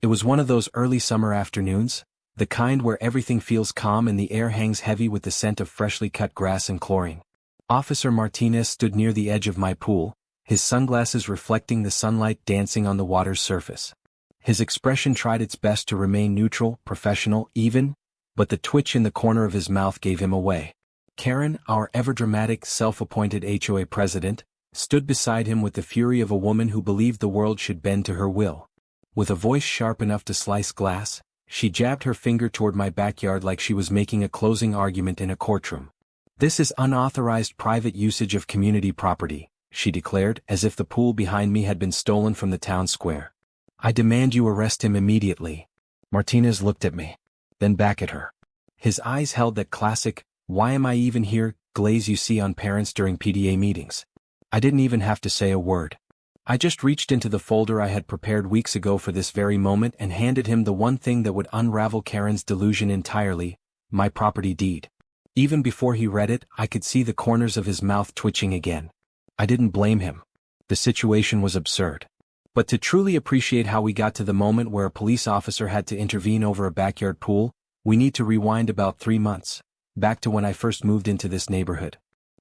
It was one of those early summer afternoons, the kind where everything feels calm and the air hangs heavy with the scent of freshly cut grass and chlorine. Officer Martinez stood near the edge of my pool, his sunglasses reflecting the sunlight dancing on the water's surface. His expression tried its best to remain neutral, professional, even, but the twitch in the corner of his mouth gave him away. Karen, our ever-dramatic, self-appointed HOA president, stood beside him with the fury of a woman who believed the world should bend to her will. With a voice sharp enough to slice glass, she jabbed her finger toward my backyard like she was making a closing argument in a courtroom. "This is unauthorized private usage of community property," she declared, as if the pool behind me had been stolen from the town square. "I demand you arrest him immediately." Martinez looked at me, then back at her. His eyes held that classic, "Why am I even here?" glaze you see on parents during PDA meetings. I didn't even have to say a word. I just reached into the folder I had prepared weeks ago for this very moment and handed him the one thing that would unravel Karen's delusion entirely, my property deed. Even before he read it, I could see the corners of his mouth twitching again. I didn't blame him. The situation was absurd. But to truly appreciate how we got to the moment where a police officer had to intervene over a backyard pool, we need to rewind about 3 months, back to when I first moved into this neighborhood.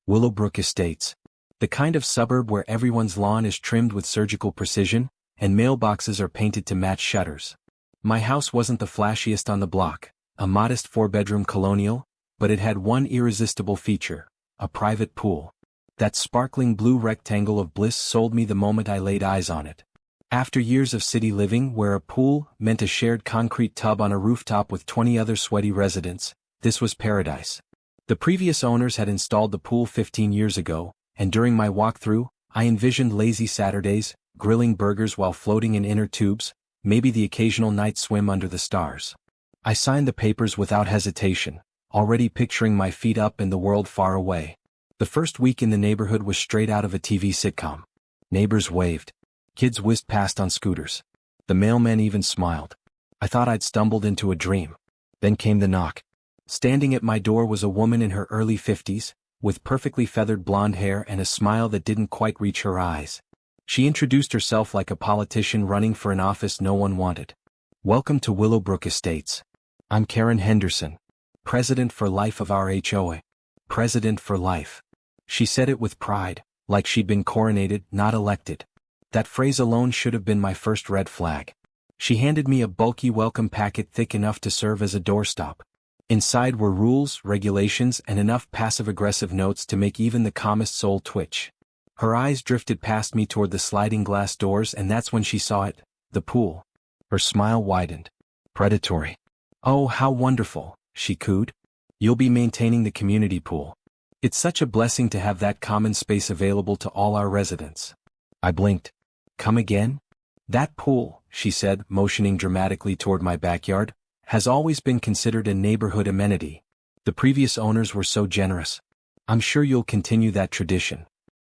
Willowbrook Estates. The kind of suburb where everyone's lawn is trimmed with surgical precision, and mailboxes are painted to match shutters. My house wasn't the flashiest on the block, a modest 4-bedroom colonial, but it had one irresistible feature: a private pool. That sparkling blue rectangle of bliss sold me the moment I laid eyes on it. After years of city living where a pool meant a shared concrete tub on a rooftop with 20 other sweaty residents, this was paradise. The previous owners had installed the pool 15 years ago, and during my walkthrough, I envisioned lazy Saturdays, grilling burgers while floating in inner tubes, maybe the occasional night swim under the stars. I signed the papers without hesitation, already picturing my feet up and the world far away. The first week in the neighborhood was straight out of a TV sitcom. Neighbors waved. Kids whizzed past on scooters. The mailman even smiled. I thought I'd stumbled into a dream. Then came the knock. Standing at my door was a woman in her early 50s, with perfectly feathered blonde hair and a smile that didn't quite reach her eyes. She introduced herself like a politician running for an office no one wanted. "Welcome to Willowbrook Estates. I'm Karen Henderson, President for life of our HOA. President for life." She said it with pride, like she'd been coronated, not elected. That phrase alone should have been my first red flag. She handed me a bulky welcome packet thick enough to serve as a doorstop. Inside were rules, regulations, and enough passive-aggressive notes to make even the calmest soul twitch. Her eyes drifted past me toward the sliding glass doors, and that's when she saw it, the pool. Her smile widened. Predatory. "Oh, how wonderful," she cooed. "You'll be maintaining the community pool. It's such a blessing to have that common space available to all our residents." I blinked. "Come again?" "That pool," she said, motioning dramatically toward my backyard, "has always been considered a neighborhood amenity. The previous owners were so generous. I'm sure you'll continue that tradition."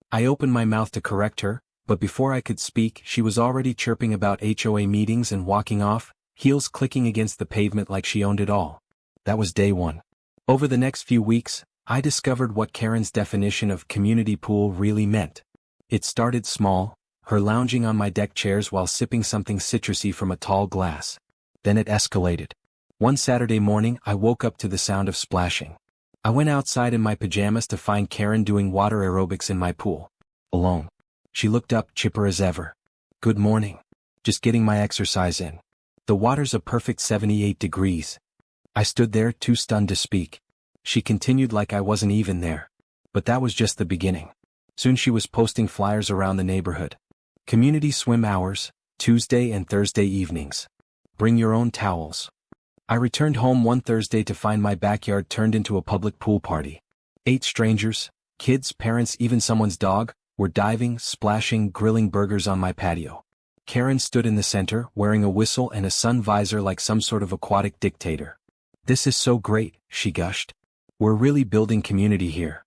I opened my mouth to correct her, but before I could speak, she was already chirping about HOA meetings and walking off, heels clicking against the pavement like she owned it all. That was day one. Over the next few weeks, I discovered what Karen's definition of community pool really meant. It started small, her lounging on my deck chairs while sipping something citrusy from a tall glass. Then it escalated. One Saturday morning, I woke up to the sound of splashing. I went outside in my pajamas to find Karen doing water aerobics in my pool. Alone. She looked up, chipper as ever. "Good morning. Just getting my exercise in. The water's a perfect 78 degrees. I stood there, too stunned to speak. She continued like I wasn't even there. But that was just the beginning. Soon she was posting flyers around the neighborhood. Community swim hours, Tuesday and Thursday evenings. Bring your own towels. I returned home one Thursday to find my backyard turned into a public pool party. 8 strangers, kids, parents, even someone's dog, were diving, splashing, grilling burgers on my patio. Karen stood in the center, wearing a whistle and a sun visor like some sort of aquatic dictator. "This is so great," she gushed. "We're really building community here."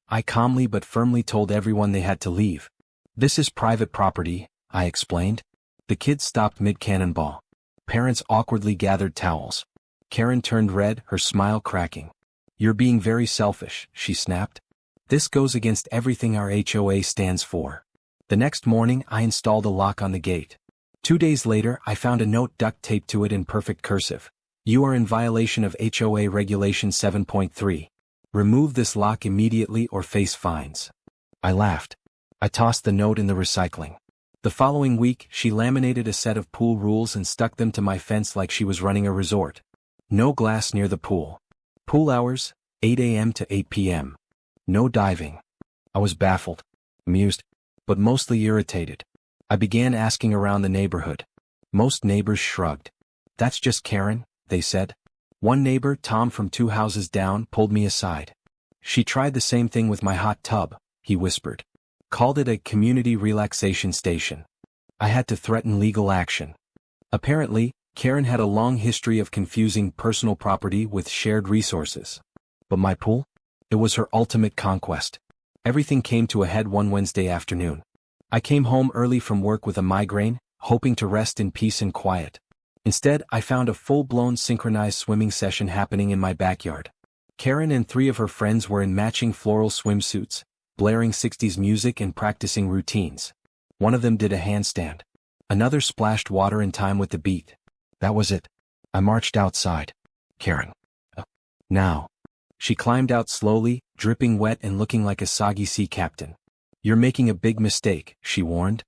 I calmly but firmly told everyone they had to leave. "This is private property," I explained. The kids stopped mid-cannonball. Parents awkwardly gathered towels. Karen turned red, her smile cracking. "You're being very selfish," she snapped. "This goes against everything our HOA stands for." The next morning, I installed a lock on the gate. 2 days later, I found a note duct taped to it in perfect cursive. You are in violation of HOA Regulation 7.3. Remove this lock immediately or face fines. I laughed. I tossed the note in the recycling. The following week, she laminated a set of pool rules and stuck them to my fence like she was running a resort. No glass near the pool. Pool hours, 8 a.m. to 8 p.m. No diving. I was baffled, amused, but mostly irritated. I began asking around the neighborhood. Most neighbors shrugged. That's just Karen, they said. One neighbor, Tom from 2 houses down, pulled me aside. She tried the same thing with my hot tub, he whispered. Called it a community relaxation station. I had to threaten legal action. Apparently, Karen had a long history of confusing personal property with shared resources. But my pool? It was her ultimate conquest. Everything came to a head one Wednesday afternoon. I came home early from work with a migraine, hoping to rest in peace and quiet. Instead, I found a full-blown synchronized swimming session happening in my backyard. Karen and 3 of her friends were in matching floral swimsuits, blaring 60s music and practicing routines. One of them did a handstand. Another splashed water in time with the beat. That was it. I marched outside. Karen. Now. She climbed out slowly, dripping wet and looking like a soggy sea captain. You're making a big mistake, she warned.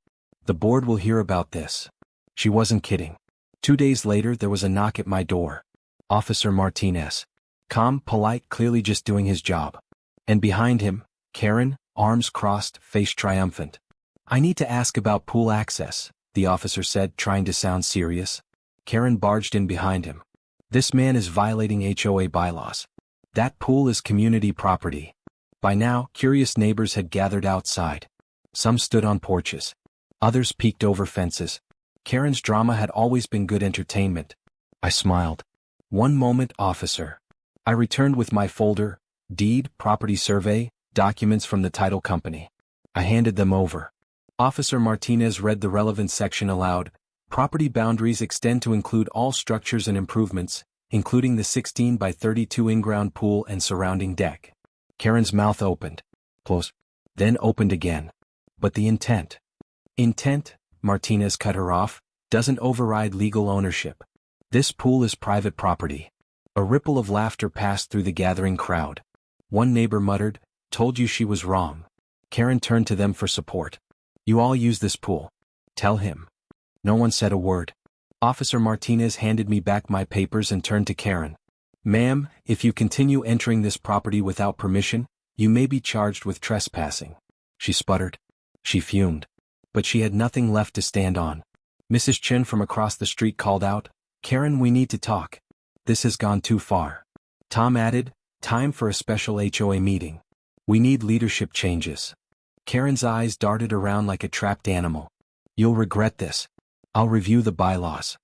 The board will hear about this. She wasn't kidding. 2 days later, there was a knock at my door. Officer Martinez. Calm, polite, clearly just doing his job. And behind him, Karen, arms crossed, face triumphant. I need to ask about pool access, the officer said, trying to sound serious. Karen barged in behind him. This man is violating HOA bylaws. That pool is community property. By now, curious neighbors had gathered outside. Some stood on porches. Others peeked over fences. Karen's drama had always been good entertainment. I smiled. One moment, officer. I returned with my folder, deed, property survey, documents from the title company. I handed them over. Officer Martinez read the relevant section aloud. Property boundaries extend to include all structures and improvements, including the 16 by 32 in-ground pool and surrounding deck. Karen's mouth opened, closed, then opened again. But the intent. Intent, Martinez cut her off, doesn't override legal ownership. This pool is private property. A ripple of laughter passed through the gathering crowd. One neighbor muttered, told you she was wrong. Karen turned to them for support. You all use this pool. Tell him. No one said a word. Officer Martinez handed me back my papers and turned to Karen. Ma'am, if you continue entering this property without permission, you may be charged with trespassing. She sputtered. She fumed. But she had nothing left to stand on. Mrs. Chin from across the street called out, Karen, we need to talk. This has gone too far. Tom added, time for a special HOA meeting. We need leadership changes. Karen's eyes darted around like a trapped animal. You'll regret this. I'll review the bylaws.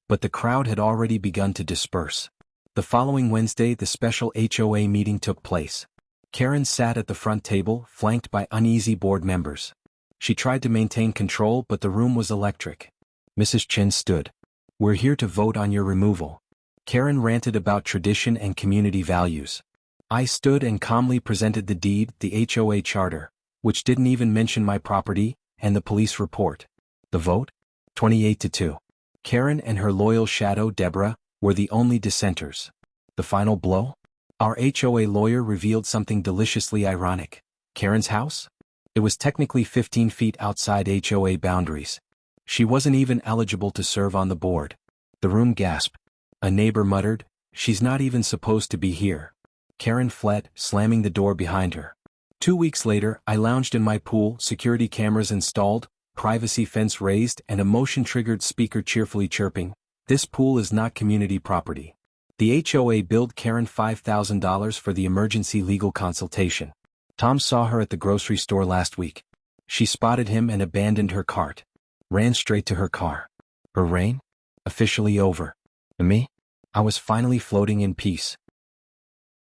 But the crowd had already begun to disperse. The following Wednesday, the special HOA meeting took place. Karen sat at the front table, flanked by uneasy board members. She tried to maintain control, but the room was electric. Mrs. Chin stood. We're here to vote on your removal. Karen ranted about tradition and community values. I stood and calmly presented the deed, the HOA charter, which didn't even mention my property, and the police report. The vote? 28-2. Karen and her loyal shadow, Deborah, were the only dissenters. The final blow? Our HOA lawyer revealed something deliciously ironic. Karen's house? It was technically 15 feet outside HOA boundaries. She wasn't even eligible to serve on the board. The room gasped. A neighbor muttered, she's not even supposed to be here. Karen fled, slamming the door behind her. 2 weeks later, I lounged in my pool, security cameras installed, privacy fence raised, and a motion-triggered speaker cheerfully chirping, this pool is not community property. The HOA billed Karen $5,000 for the emergency legal consultation. Tom saw her at the grocery store last week. She spotted him and abandoned her cart. Ran straight to her car. Her reign? Officially over. And me? I was finally floating in peace.